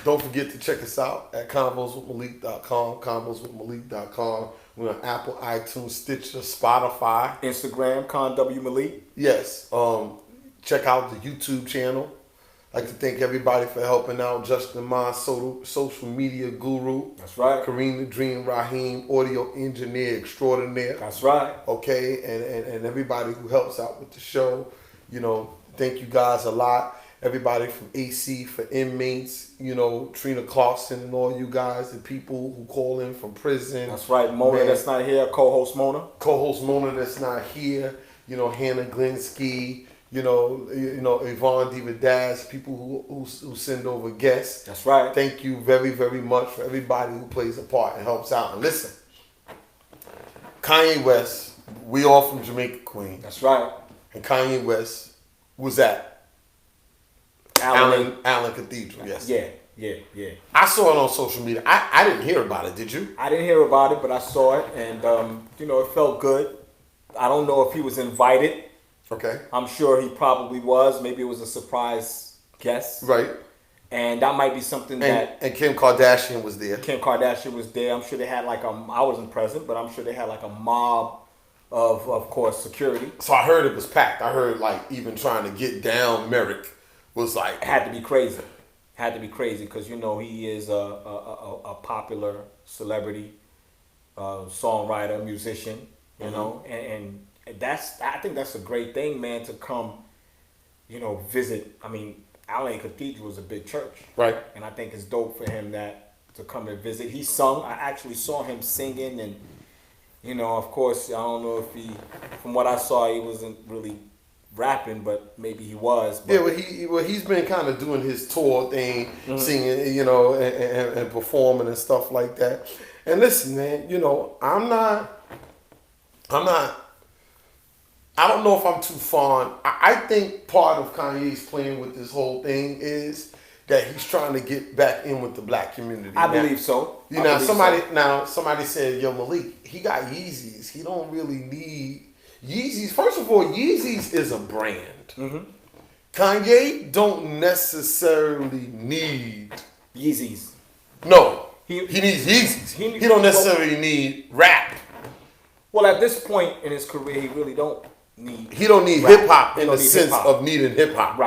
Don't forget to check us out at convoswithmalik.com, convoswithmalik.com. We're on Apple, iTunes, Stitcher, Spotify. Instagram, Con W Malik. Yes. Check out the YouTube channel. I'd like to thank everybody for helping out. Justin Ma, social media guru. That's right. Kareem the Dream Raheem, audio engineer extraordinaire. That's right. Okay, and everybody who helps out with the show. Thank you guys a lot. Everybody from AC for inmates, Trina Clarkson and all you guys, and people who call in from prison. That's right. Mona that's not here, co-host Mona. Co-host Mona that's not here. Hannah Glinsky. Yvonne Divadas, people who send over guests. That's right. Thank you very, very much for everybody who plays a part and helps out. And listen, Kanye West, we all from Jamaica, Queen. That's right. And Kanye West was at Allen Cathedral, yes. Yeah. I saw it on social media. I didn't hear about it, did you? I didn't hear about it, but I saw it, and it felt good. I don't know if he was invited. Okay. I'm sure he probably was. Maybe it was a surprise guest. Right. And that might be something and Kim Kardashian was there. Kim Kardashian was there. I'm sure they had I wasn't present, but I'm sure they had a mob of course, security. So I heard it was packed. I heard even trying to get down Merrick was had to be crazy. Had to be crazy because he is a popular celebrity, songwriter, musician. And I think that's a great thing, man, to come, visit. I mean, LA Cathedral is a big church, right? And I think it's dope for him to come and visit. He sung. I actually saw him singing, and of course, I don't know if from what I saw, he wasn't really rapping, but maybe he was. But he's been kind of doing his tour thing, singing, and performing and stuff like that. And listen, man, I don't know if I'm too fond. I think part of Kanye's plan with this whole thing is that he's trying to get back in with the black community. I believe so. Somebody said, "Yo, Malik, he got Yeezys. He don't really need Yeezys." First of all, Yeezys is a brand. Mm-hmm. Kanye don't necessarily need Yeezys. No, he needs Yeezys. He don't necessarily need rap. Well, at this point in his career, he really don't need. He don't need hip hop in the sense of needing hip hop.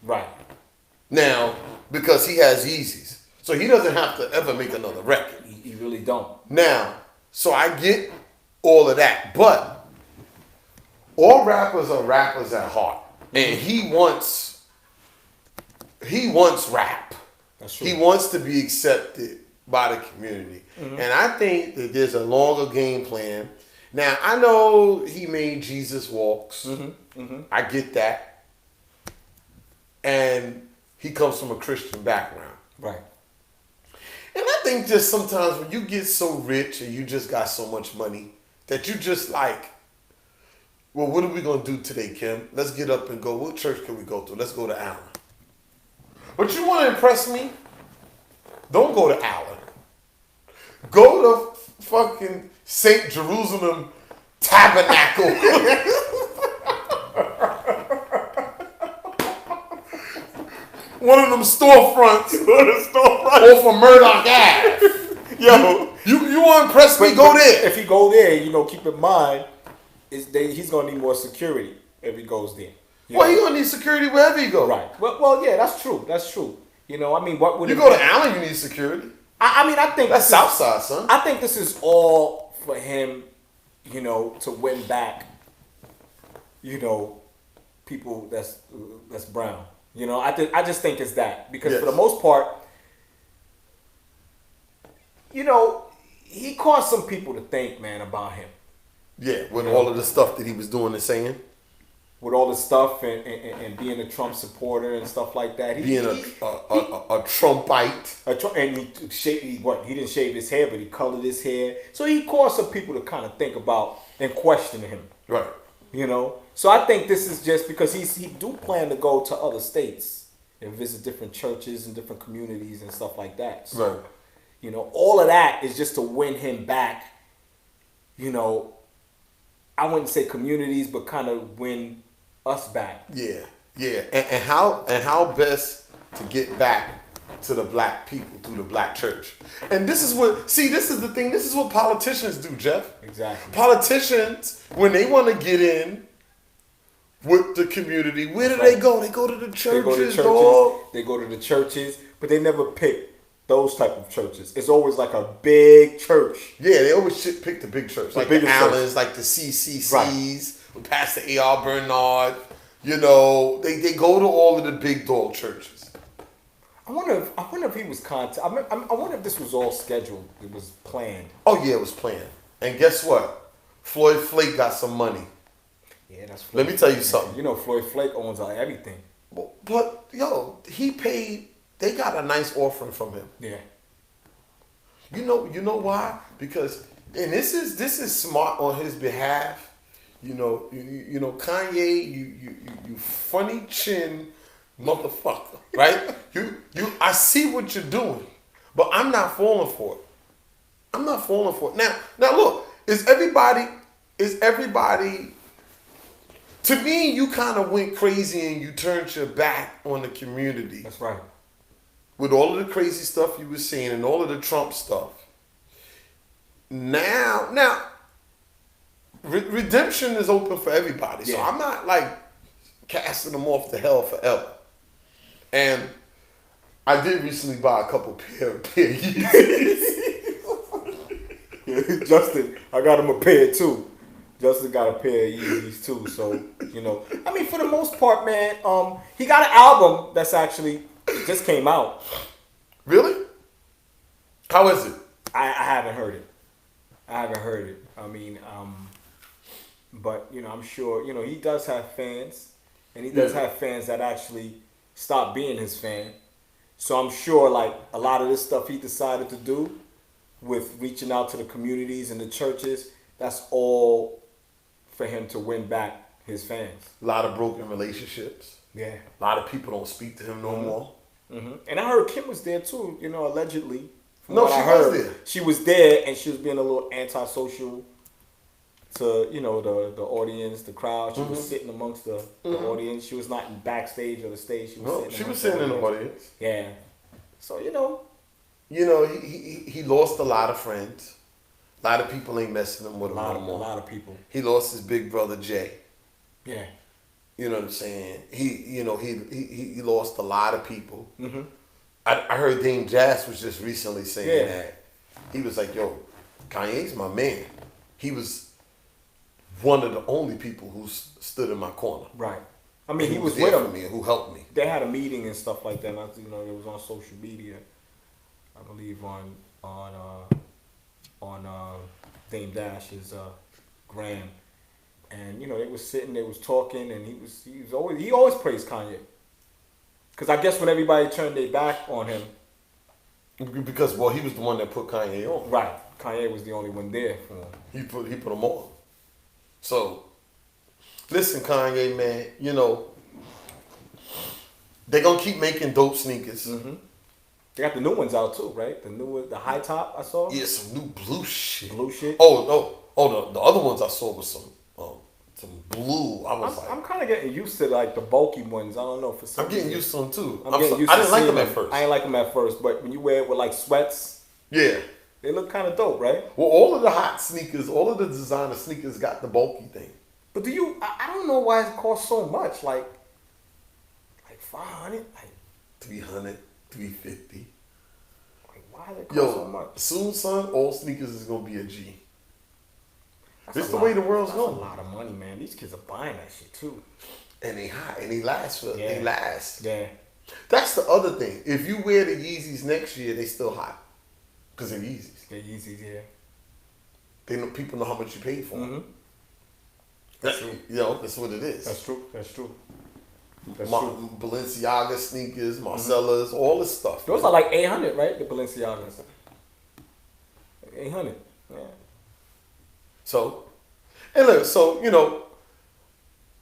Right. Now, because he has Yeezys, so he doesn't have to ever make another record. He really don't. Now, so I get all of that, but all rappers are rappers at heart, and he wants rap. That's true. He wants to be accepted by the community. Mm-hmm. And I think that there's a longer game plan. Now, I know he made Jesus Walks. Mm-hmm. Mm-hmm. I get that. And he comes from a Christian background. Right. And I think just sometimes when you get so rich and you just got so much money that you just well, what are we going to do today, Kim? Let's get up and go. What church can we go to? Let's go to Allen. But you want to impress me? Don't go to Allen. Go to fucking St. Jerusalem Tabernacle. One of them storefronts. Off of Murdoch Ave. Yo, you want to impress me? Go there. If you go there, keep in mind, he's going to need more security if he goes there. He's going to need security wherever he goes. Right. Well, yeah, that's true. What would you go to Allen, you need security. I think that's Southside, son. I think this is all for him, to win back, people that's brown. I just think it's that because for the most part, he caused some people to think, man, about him. Yeah, with all of the stuff that he was doing and saying. With all the stuff and being a Trump supporter and stuff like that. A Trumpite. And he didn't shave his hair, but he colored his hair. So he caused some people to kind of think about and question him. Right. So I think this is just because he do plan to go to other states and visit different churches and different communities and stuff like that. So, right. All of that is just to win him back, I wouldn't say communities, but kind of win us back. Yeah. And how best to get back to the black people through the black church. And this is this is the thing, this is what politicians do, Jeff. Exactly. Politicians, when they want to get in with the community, where do they go? They go to the churches, dog. They go to the churches, but they never pick those type of churches. It's always like a big church. Yeah, they always pick the big church. Like the Allens, church. like the CCCs, with Pastor A.R. Bernard. You know, they go to all of the big dog churches. I wonder if he was I wonder if this was all scheduled. It was planned. Oh yeah, it was planned. And guess what? Floyd Flake got some money. Yeah, that's Floyd. Let me tell you something. You know, Floyd Flake owns everything. But yo, he paid. They got a nice offering from him. Yeah. You know why? Because this is smart on his behalf. You know, Kanye, you funny chin motherfucker, right? I see what you're doing, but I'm not falling for it. I'm not falling for it. Now look, is everybody? To me, you kind of went crazy and you turned your back on the community. That's right. With all of the crazy stuff you were seeing and all of the Trump stuff. Now, redemption is open for everybody. So I'm not like casting them off to hell forever. And I did recently buy a couple pair of Yeezys. Justin, I got him a pair too. Justin got a pair of Yeezys too. So, you know, I mean, for the most part, man, he got an album that's actually just came out. Really? How is it? I haven't heard it. I mean, but, you know, I'm sure, you know, he does have fans. And he does have fans that actually stop being his fan. So I'm sure, like, a lot of this stuff he decided to do with reaching out to the communities and the churches, that's all for him to win back his fans. A lot of broken relationships. Yeah. A lot of people don't speak to him no more. Mm-hmm. And I heard Kim was there too, you know, allegedly. No, she was there. She was there and she was being a little antisocial to, you know, the audience, the crowd. She was sitting amongst the audience. She was not in backstage or the stage. She was sitting in the audience. Yeah. So, you know. You know, he lost a lot of friends. A lot of people ain't messing him with him no more. A lot of people. He lost his big brother Jay. Yeah. You know what I'm saying? He lost a lot of people. Mm-hmm. I heard Dame Jazz was just recently saying that. He was like, yo, Kanye's my man. He was one of the only people who stood in my corner. Right. I mean, he was there with for me and who helped me. They had a meeting and stuff like that. And you know, it was on social media. I believe on Dame Dash's gram. And you know, they was sitting, they was talking, and he always praised Kanye. Because I guess when everybody turned their back on him, because he was the one that put Kanye on. Right, Kanye was the only one there for him. He put him on. So, listen, Kanye, man, you know, they're gonna keep making dope sneakers. Mm-hmm. They got the new ones out too, right? The high top I saw. Yeah, some new blue shit. Blue shit. Oh, the other ones I saw was some blue. I'm kind of getting used to like the bulky ones. I don't know for some. I'm getting used to them too. I didn't like them at first. I didn't like them at first, but when you wear it with like sweats, yeah, they look kind of dope, right? Well, all of the hot sneakers, all of the designer sneakers got the bulky thing. But I don't know why it costs so much. Like 500, like 300, 350. Like why they cost so much? Soon, son, all sneakers is gonna be a G. This is the way the world's going. That's a lot of money, man. These kids are buying that shit too. And they hot, and they last they last. Yeah. That's the other thing. If you wear the Yeezys next year, they still hot. Because they're Yeezys. They're Yeezys, yeah. They know, people know how much you paid for them. Mm-hmm. That's true. You know, that's what it is. That's true. Balenciaga sneakers, Marcellas, all this stuff. Those are like 800, right? The Balenciagas. 800. Yeah. So, and look, you know,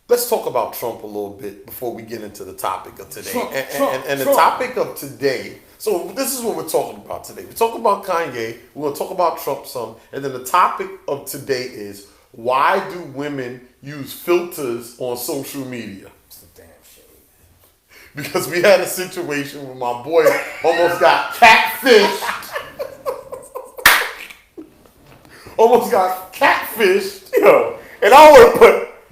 let's talk about Trump a little bit before we get into the topic of today. The topic of today, so this is what we're talking about today. We're talking about Kanye, we're going to talk about Trump some, and then the topic of today is, why do women use filters on social media? It's a damn shame. because we had a situation where my boy almost got catfished. Almost got catfished. Yo, and I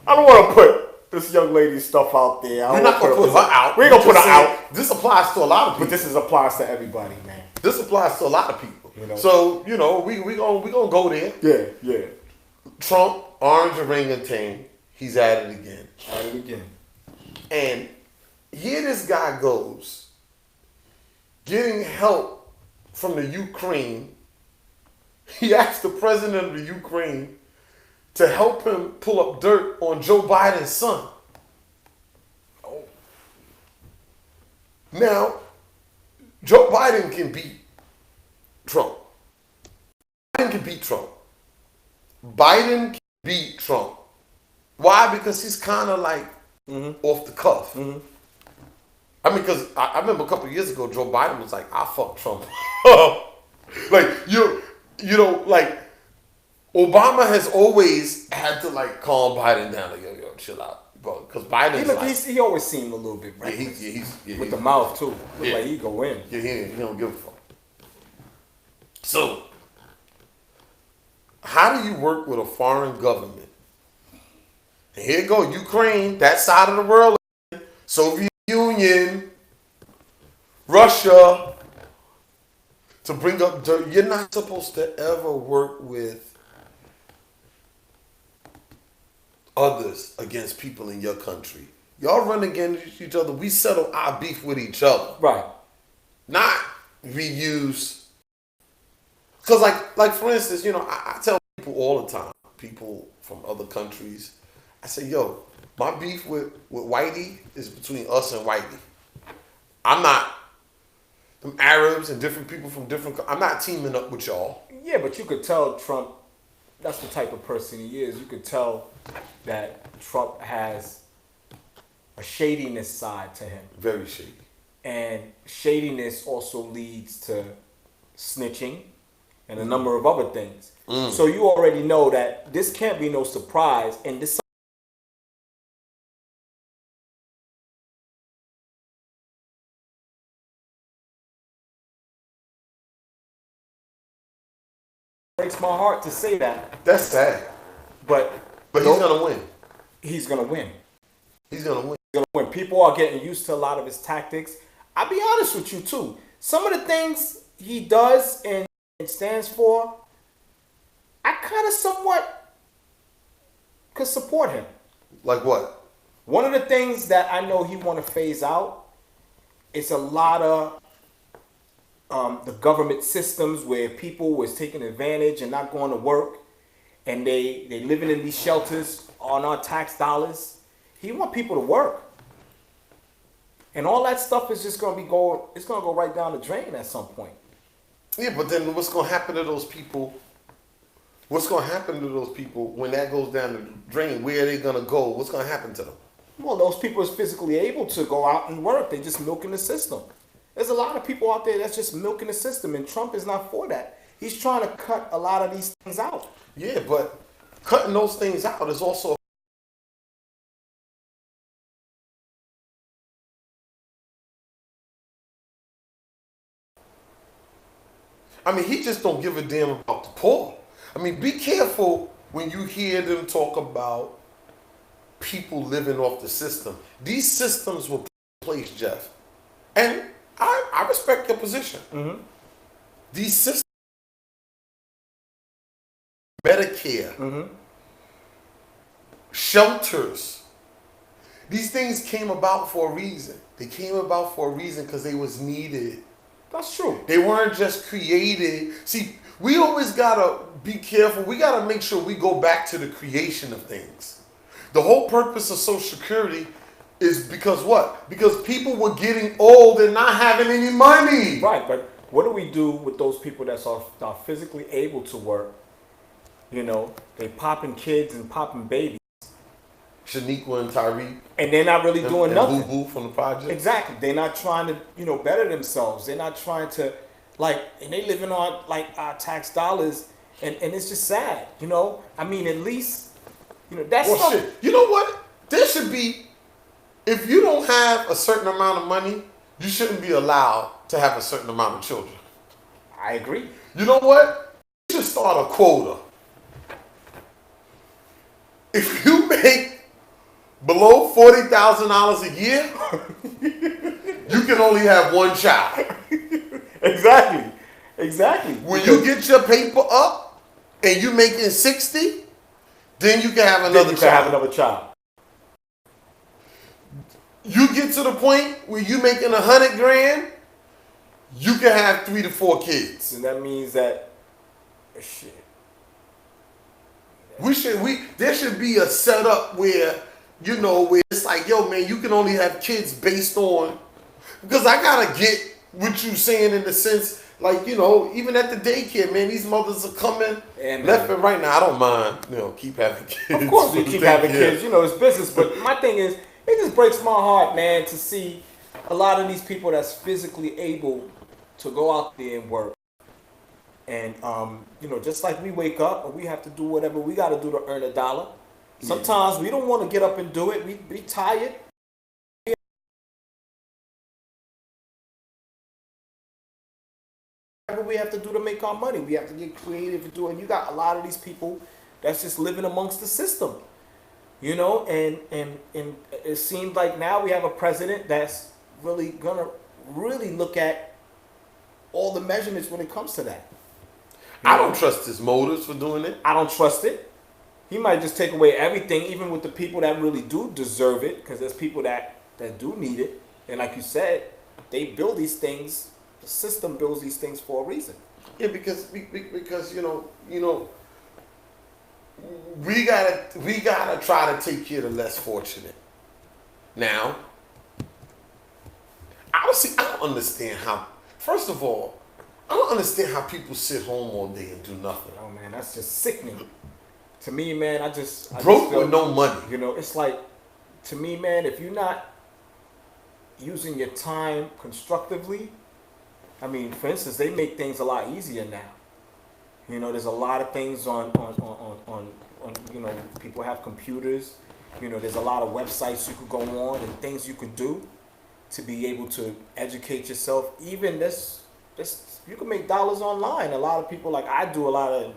don't want to put this young lady's stuff out there. We're not gonna put her out. We ain't gonna put her out. This applies to a lot of people. But this applies to everybody, man. This applies to a lot of people. You know? So, we gonna go there. Yeah. Trump, orange orangutan, he's at it again. At it again. And here this guy goes, getting help from the Ukraine. He asked the president of the Ukraine to help him pull up dirt on Joe Biden's son. Oh. Now, Joe Biden can beat Trump. Biden can beat Trump. Biden can beat Trump. Why? Because he's kind of like off the cuff. Mm-hmm. I mean, because I remember a couple of years ago, Joe Biden was like, "I fuck Trump." Like like Obama has always had to like calm Biden down. Like, yo, chill out, bro. Because Biden, he always seemed a little bit reckless. With the mouth too. Look like he go in. Yeah, he don't give a fuck. So, how do you work with a foreign government? And here you go, Ukraine, that side of the world, Soviet Union, Russia, to bring up dirt. You're not supposed to ever work with others against people in your country. Y'all run against each other. We settle our beef with each other. Right. Not reuse. Because like for instance, I tell people all the time, people from other countries, I say, yo, my beef with Whitey is between us and Whitey. I'm not, them Arabs and different people from different, I'm not teaming up with y'all. Yeah, but you could tell Trump, that's the type of person he is. You could tell that Trump has a shadiness side to him. Very shady. And shadiness also leads to snitching and a number of other things. So you already know that this can't be no surprise. And this breaks my heart to say that. That's sad. But he's going to win. He's going to win. He's going to win. When people are getting used to a lot of his tactics, I'll be honest with you too. Some of the things he does and stands for, I kind of somewhat could support him. Like what? One of the things that I know he want to phase out is a lot of the government systems where people was taking advantage and not going to work, and they living in these shelters on our tax dollars. He want people to work. And all that stuff is just going to it's going to go right down the drain at some point. Yeah, but then what's going to happen to those people? What's going to happen to those people when that goes down the drain? Where are they going to go? What's going to happen to them? Well, those people is physically able to go out and work. They're just milking the system. There's a lot of people out there that's just milking the system, and Trump is not for that. He's trying to cut a lot of these things out. Yeah, but cutting those things out is also he just don't give a damn about the poor. Be careful when you hear them talk about people living off the system. These systems were put in place, Jeff. And I respect your position. Mm-hmm. These systems, Medicare, shelters, these things came about for a reason. They came about for a reason because they was needed. That's true. They weren't just created. See, we always gotta be careful. We gotta make sure we go back to the creation of things. The whole purpose of Social Security is because what? Because people were getting old and not having any money. Right, but what do we do with those people that are physically able to work? They popping kids and popping babies. Shaniqua and Tyreek. And they're not really doing nothing. Boo Boo from the project. Exactly. They're not trying to, better themselves. They're not trying to, and they living on, our tax dollars. And it's just sad, At least, that's... Well, shit. You know what? There should be if you don't have a certain amount of money, you shouldn't be allowed to have a certain amount of children. I agree. You know what? You should start a quota. If you make below $40,000 a year, you can only have one child. Exactly. When you get your paper up and you making 60, then you can have another child. You get to the point where you making 100 grand, you can have 3 to 4 kids. And that means that shit. There should be a setup where, where it's like, yo man, you can only have kids based on, because I gotta get what you saying in the sense, like, even at the daycare, man, these mothers are coming left and right. Now I don't mind, keep having kids. Of course you keep having kids, it's business. But my thing is, it just breaks my heart, man, to see a lot of these people that's physically able to go out there and work. And, just like we wake up and we have to do whatever we got to do to earn a dollar. Sometimes we don't want to get up and do it. We be tired. Whatever we have to do to make our money. We have to get creative and do it. And you got a lot of these people that's just living amongst the system. And it seems like now we have a president that's really gonna look at all the measurements when it comes to that. I don't trust his motives for doing it. I don't trust it. He might just take away everything, even with the people that really do deserve it, because there's people that do need it. And like you said, they build these things. The system builds these things for a reason. Yeah, because we gotta try to take care of the less fortunate. Now, honestly, I don't understand how. First of all, I don't understand how people sit home all day and do nothing. Oh man, that's just sickening. To me, man, I just broke feel, with no money. It's like, to me, man, if you're not using your time constructively, I mean, for instance, they make things a lot easier now. There's a lot of things on people have computers. There's a lot of websites you could go on and things you could do to be able to educate yourself. Even this you can make dollars online. A lot of people, like I do a lot of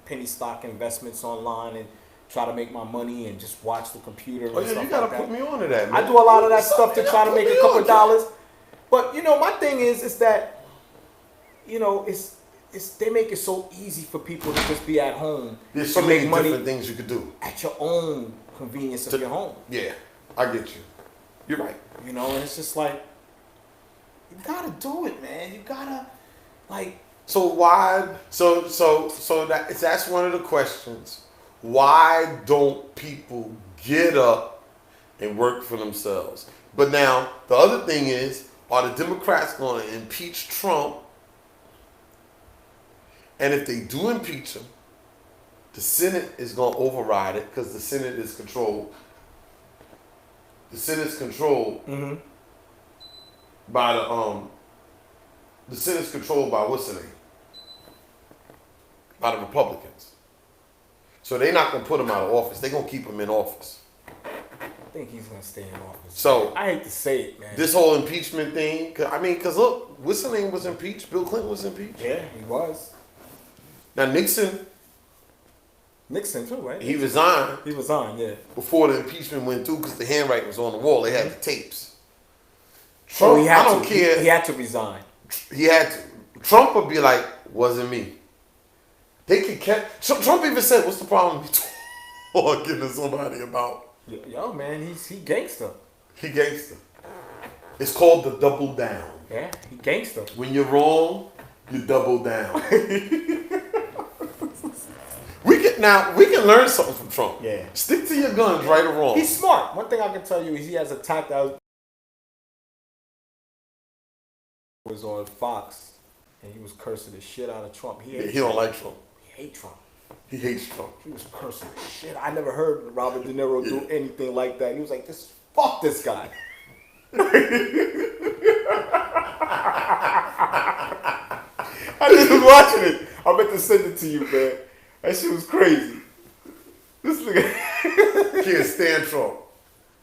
penny stock investments online and try to make my money and just watch the computer. Oh yeah, you gotta put me on to that, man. I do a lot of that stuff to try to make a couple dollars. But my thing is that they make it so easy for people to just be at home. There's so many different things you could do at your own convenience of your home. Yeah, I get you. You're right. And it's just like, you gotta do it, man. You gotta, like. So why? So that's one of the questions. Why don't people get up and work for themselves? But now the other thing is, are the Democrats going to impeach Trump? And if they do impeach him, the Senate is going to override it because the Senate is controlled. The Senate's controlled by the Senate's controlled by what's the name? By the Republicans. So they're not going to put him out of office. They're going to keep him in office. I think he's going to stay in office. So I hate to say it, man. This whole impeachment thing, because look, what's the name was impeached? Bill Clinton was impeached? Yeah, he was. Now Nixon too, right? He resigned. He resigned, yeah. Before the impeachment went through because the handwriting was on the wall. They had the tapes. Trump, so I don't care. He had to resign. He had to. Trump would be like, wasn't me. They could catch. Trump even said, what's the problem with talking to somebody about? Yo, man, he gangster. He gangster. It's called the double down. Yeah, he gangster. When you're wrong, you double down. We can learn something from Trump. Yeah. Stick to your guns, right or wrong. He's smart. One thing I can tell you is he has attacked out. Was on Fox, and he was cursing the shit out of Trump. He don't like Trump. He hates Trump. He hates Trump. He was cursing the shit. I never heard Robert De Niro do anything like that. He was like, fuck this guy. I just was watching it. I meant to send it to you, man. That shit was crazy. This nigga can't stand Trump.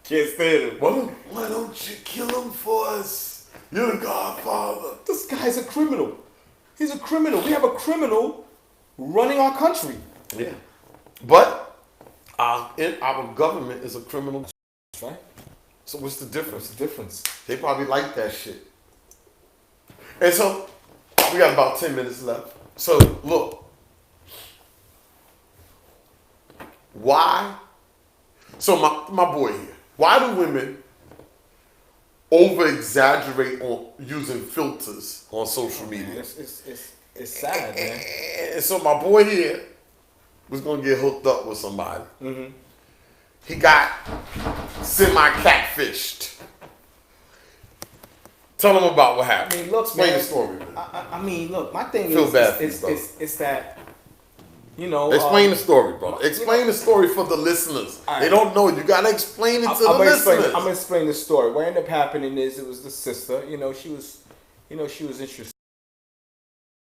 Can't stand him. Why don't you kill him for us? You're the Godfather. This guy's a criminal. He's a criminal. We have a criminal running our country. Yeah. But our government is a criminal. That's right. So what's the difference? What's the difference? They probably like that shit. And so we got about 10 minutes left. So look. Why? So my boy here. Why do women over exaggerate on using filters on social media? It's sad, man. And so my boy here was gonna get hooked up with somebody. Mm-hmm. He got semi-catfished. Tell him about what happened. I mean, look, explain man, the story, man. I mean, look, my thing Feel bad for you, it's that, you know. Explain the story, bro. Explain the story for the listeners. Right. They don't know. You gotta explain it to the listeners. I'm gonna explain the story. What ended up happening is it was the sister. You know, she was interested.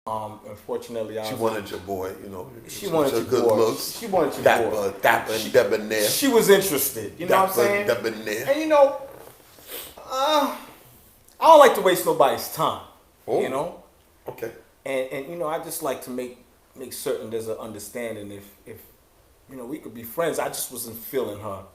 Unfortunately, She wanted your boy. You know, she wanted your good boy. looks. She wanted your boy. Dapper and debonair. She was interested. You know what I'm saying? Debonair. And you know, I don't like to waste nobody's time. Oh. You know. Okay. And you know, I just like to make certain there's an understanding. If you know, we could be friends. I just wasn't feeling her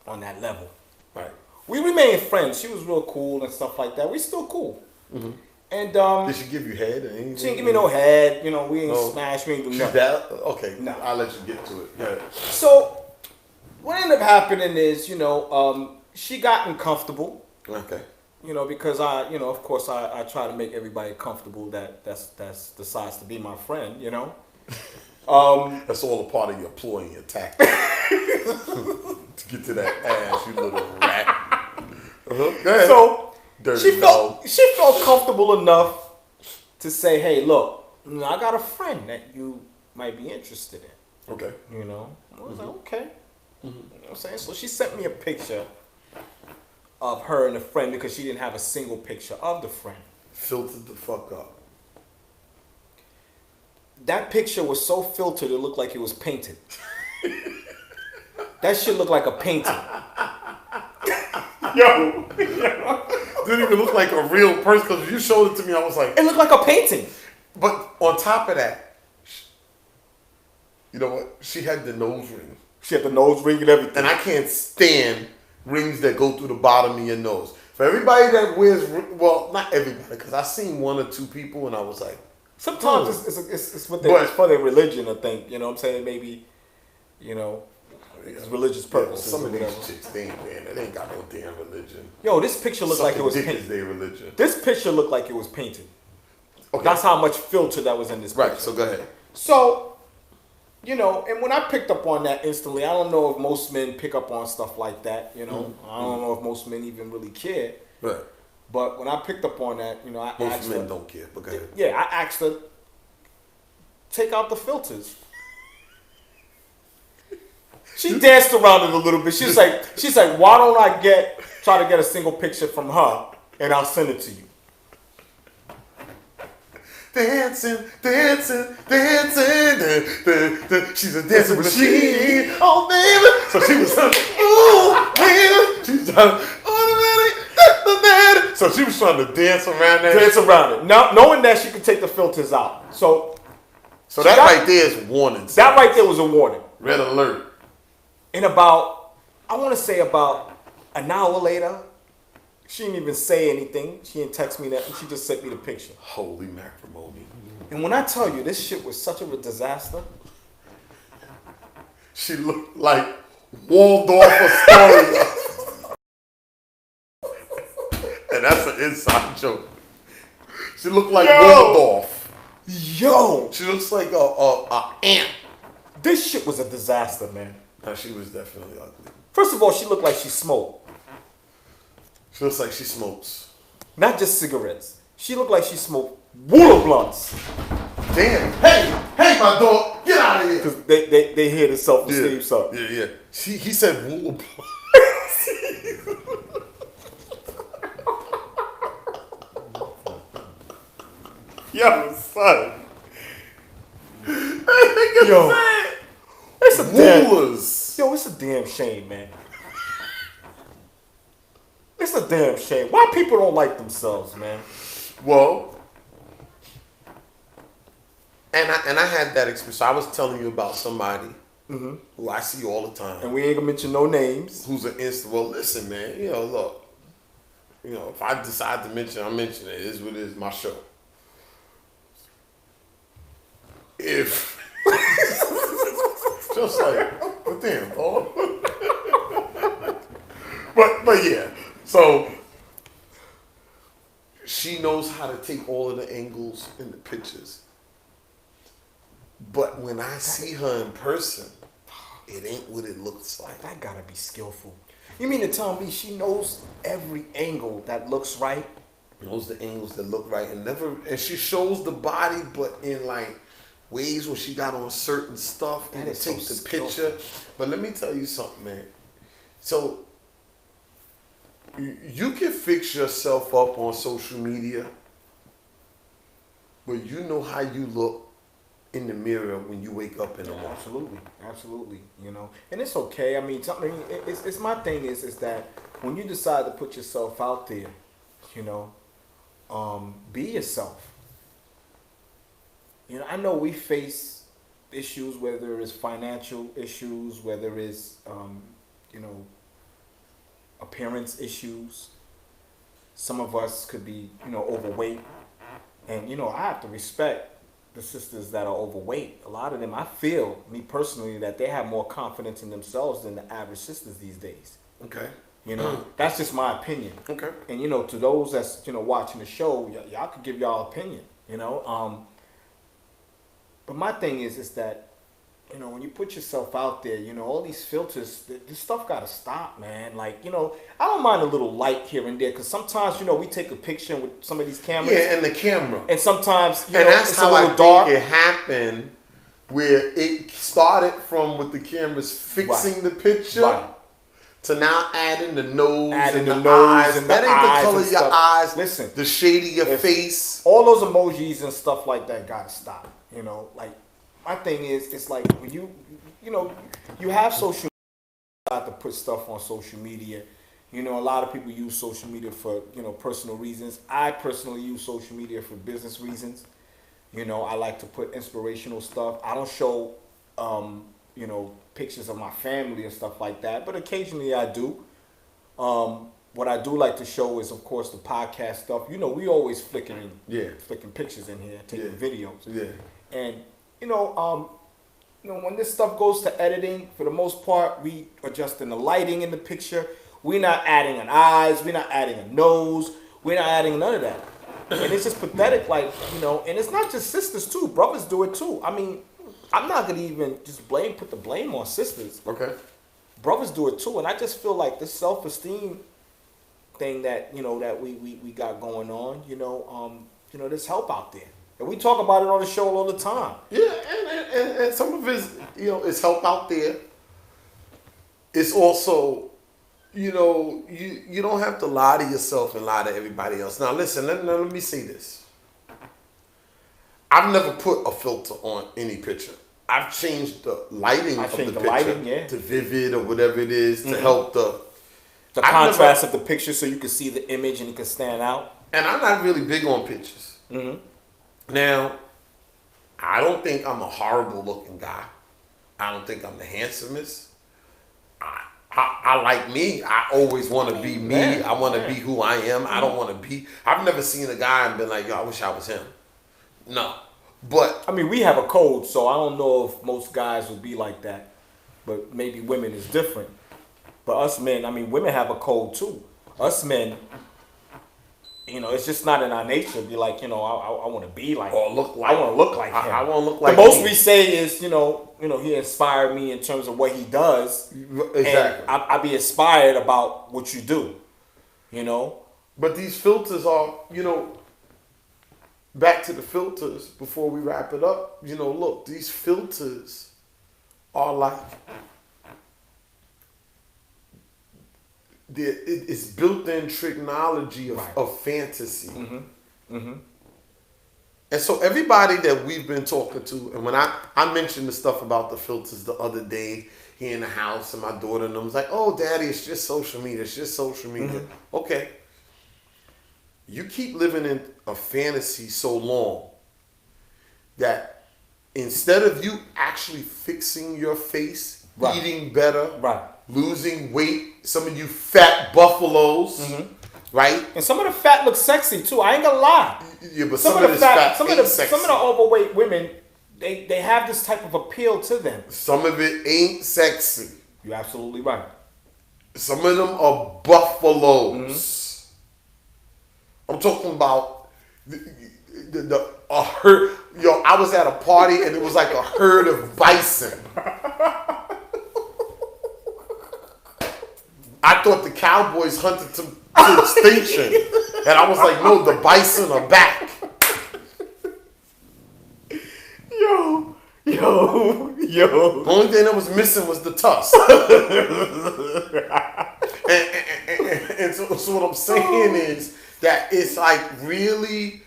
on that level. Right. We remained friends. She was real cool and stuff like that. We still cool. Mm-hmm. And did she give you head or anything? She didn't give me no head. You know, we ain't No. smash. We ain't do She's nothing. that? Okay. No. I'll let you get to it. Yeah. So what ended up happening is, you know, she got uncomfortable. Okay. You know, because of course I try to make everybody comfortable that's decides to be my friend, you know. That's all a part of your ploy and your tactic. To get to that ass, you little rat. Uh-huh. Go ahead. So Dirty she felt comfortable enough to say, hey, look, you know, I got a friend that you might be interested in. Okay. You know? I was like, okay. Mm-hmm. You know what I'm saying? So she sent me a picture of her and a friend because she didn't have a single picture of the friend. Filtered the fuck up. That picture was so filtered it looked like it was painted. That shit looked like a painting. Yo. Didn't even look like a real person because you showed it to me. I was like, it looked like a painting. But on top of that, you know what? She had the nose ring. She had the nose ring and everything. And I can't stand rings that go through the bottom of your nose. For everybody that wears, well, not everybody, because I seen one or two people and I was like, sometimes it's for their religion, I think. You know what I'm saying? Maybe, you know, it's religious purposes. Some of these whatever. chicks, they ain't got no damn religion. Yo, this picture looked like it was painted. painted. Their religion. This picture looked like it was painted. Okay. That's how much filter that was in this picture. Right, so go ahead. So, you know, and when I picked up on that instantly, I don't know if most men pick up on stuff like that, you know. I don't know if most men even really care. Right. But when I picked up on that, you know, I asked Most men her, don't care, but go ahead. yeah, I asked her, take out the filters. She danced around it a little bit. She's like, why don't I try to get a single picture from her and I'll send it to you. Dancing. She's a dancing machine. Oh, baby. So she was, ooh, baby. She was trying so she was trying to dance around that. Dance around it. Now, knowing that she could take the filters out. So that right there is warning. That right there was a warning. Red alert. And about an hour later, she didn't even say anything. She didn't text me that. She just sent me the picture. Holy matrimony. And when I tell you, this shit was such a disaster. She looked like Waldorf Astoria. And that's an inside joke. She looked like Waldorf. Yo. She looks like a ant. This shit was a disaster, man. No, she was definitely ugly. First of all, she looked like she smoked. She looks like she smokes. Not just cigarettes. She looked like she smoked water blunts. Damn. Hey, my dog, get out of here. Because they hear the self-esteem suck. Yeah. He said water blunts. Yo, son. Yo. It's a Rulers. Yo, it's a damn shame, man. damn shame. Why people don't like themselves, man? Well, and I had that experience. So I was telling you about somebody who I see all the time. And we ain't gonna mention no names. Who's an well, listen, man, look, if I decide to mention, I'm mentioning it. It is what it is, my show. If just like, but damn, Paul. but yeah, so she knows how to take all of the angles in the pictures. But when I see her in person, it ain't what it looks like. That gotta be skillful. You mean to tell me she knows every angle that looks right? Knows the angles that look right, and she shows the body, but in like ways where she got on certain stuff and is takes so the picture. But let me tell you something, man. So you can fix yourself up on social media, but you know how you look in the mirror when you wake up in the morning. Absolutely. And it's okay. I mean, it's my thing is that when you decide to put yourself out there, be yourself. I know we face issues, whether it's financial issues, whether it's appearance issues. Some of us could be overweight, and I have to respect the sisters that are overweight. A lot of them, I feel, me personally, that they have more confidence in themselves than the average sisters these days. Okay. That's just my opinion. Okay. And to those that's watching the show, y'all could give y'all opinion. But my thing is that when you put yourself out there, all these filters, this stuff gotta stop, man. Like, I don't mind a little light here and there, because sometimes, we take a picture with some of these cameras. Yeah, and the camera. And sometimes, and that's it's how a little I dark. think it happened, where it started from with the cameras fixing the picture to now adding the nose and the eyes. And that the ain't eyes the color and of your stuff. eyes. Listen, the shade of your face. All those emojis and stuff like that gotta stop. Like, my thing is, it's like when you have social media to put stuff on social media. A lot of people use social media for, personal reasons. I personally use social media for business reasons. I like to put inspirational stuff. I don't show, pictures of my family and stuff like that, but occasionally I do. What I do like to show is, of course, the podcast stuff. We always flicking pictures in here, taking videos. Yeah. And, when this stuff goes to editing, for the most part, we adjusting the lighting in the picture. We're not adding an eyes. We're not adding a nose. We're not adding none of that. And it's just pathetic, like, and it's not just sisters, too. Brothers do it, too. I mean, I'm not going to even just put the blame on sisters. Okay. Brothers do it, too. And I just feel like this self-esteem thing that, that we got going on, there's help out there. And we talk about it on the show all the time. Yeah, and some of it's, it's help out there. It's also, you don't have to lie to yourself and lie to everybody else. Now, listen, let me say this. I've never put a filter on any picture. I've changed the lighting of the picture to vivid or whatever it is to help the contrast of the picture so you can see the image and it can stand out. And I'm not really big on pictures. Mm-hmm. Now, I don't think I'm a horrible looking guy. I don't think I'm the handsomest. I like me. I always want to be me. I want to be who I am. I don't want to be. I've never seen a guy and been like, yo, I wish I was him. No. But I mean, we have a code, so I don't know if most guys would be like that. But maybe women is different. But us men, I mean, women have a code too. Us men, it's just not in our nature to be like, I want to be like, or look like, I want to look like him. I want to look like the most me. we say is, he inspired me in terms of what he does. Exactly. And I be inspired about what you do, But these filters are, back to the filters before we wrap it up. Look, these filters are like, it's built-in technology of fantasy. Mm-hmm. Mm-hmm. And so everybody that we've been talking to, and when I mentioned the stuff about the filters the other day here in the house, and my daughter and them was like, oh, Daddy, it's just social media. It's just social media. Mm-hmm. Okay. you keep living in a fantasy so long that instead of you actually fixing your face, Right. eating better, Right. losing weight, some of you fat buffaloes, right? And some of the fat looks sexy too. I ain't gonna lie. Yeah, but some of this fat ain't sexy. some of the overweight women, they have this type of appeal to them. Some of it ain't sexy. You're absolutely right. Some of them are buffaloes. I'm talking about a herd. Yo, I was at a party and it was like a herd of bison. I thought the cowboys hunted to extinction, and I was like, no, the bison are back. Yo. The only thing that was missing was the tusk. and so what I'm saying is that it's like really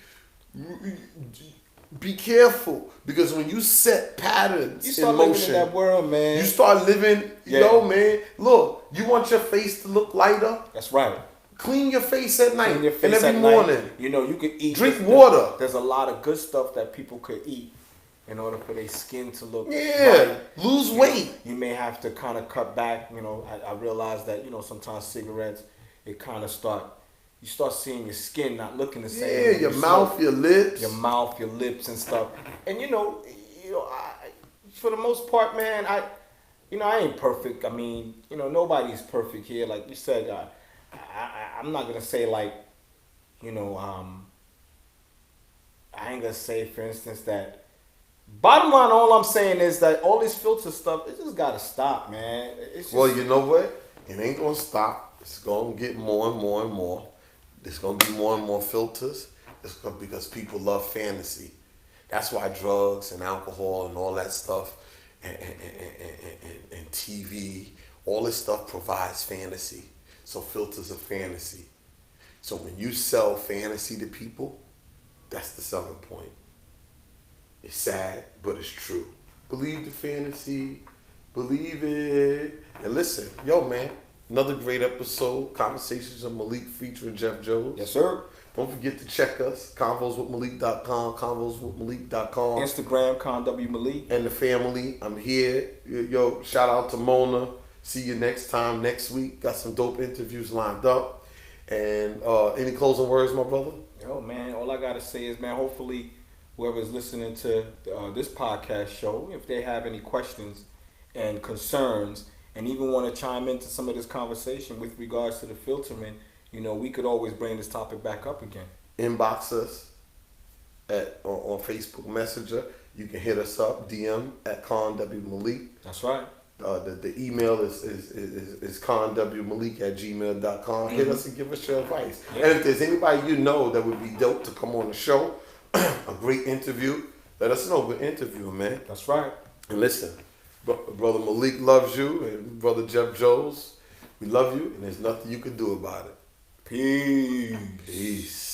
be careful, because when you set patterns You start in living motion, in that world, man. you start living. Yeah. Yo, man, look, you want your face to look lighter? That's right. Clean your face at night Clean your face and every at morning. night. You know, you could eat. Drink water. There's a lot of good stuff that people could eat in order for their skin to look Yeah, right. lose weight. You may have to kind of cut back. You know, I realize that, sometimes cigarettes, it kind of you start seeing your skin not looking the same. Yeah, your mouth, your lips. Your mouth, your lips and stuff. And for the most part, man, I ain't perfect. I mean, nobody's perfect here. Like you said, I'm not gonna say like, I ain't gonna say, for instance, that. Bottom line, all I'm saying is that all this filter stuff, it just gotta stop, man. It's just, Well, you know what? It ain't gonna stop. It's gonna get more and more and more. There's gonna be more and more filters. Because people love fantasy. That's why drugs and alcohol and all that stuff and TV, all this stuff provides fantasy. So filters are fantasy. So when you sell fantasy to people, that's the selling point. It's sad, but it's true. Believe the fantasy. Believe it. And listen, yo, man, another great episode. Conversations of Malik featuring Jeff Jones. yes, sir. Don't forget to check us. Convoswithmalik.com. Convoswithmalik.com. Instagram, Con W Malik. And the family. I'm here. Yo, shout out to Mona. See you next time, next week. Got some dope interviews lined up. And any closing words, my brother? Yo, man, all I gotta say is, man, hopefully whoever's listening to this podcast show, if they have any questions and concerns and even want to chime into some of this conversation with regards to the filtering, we could always bring this topic back up again. Inbox us on Facebook Messenger. You can hit us up, DM at Con W Malik. That's right. The email is conwmalik@gmail.com. Hit us and give us your advice. Yeah. And if there's anybody you know that would be dope to come on the show, a great interview, let us know. We'll interview him, man. That's right. And listen, Brother Malik loves you, and Brother Jeff Jones, we love you, and there's nothing you can do about it. Peace. Peace.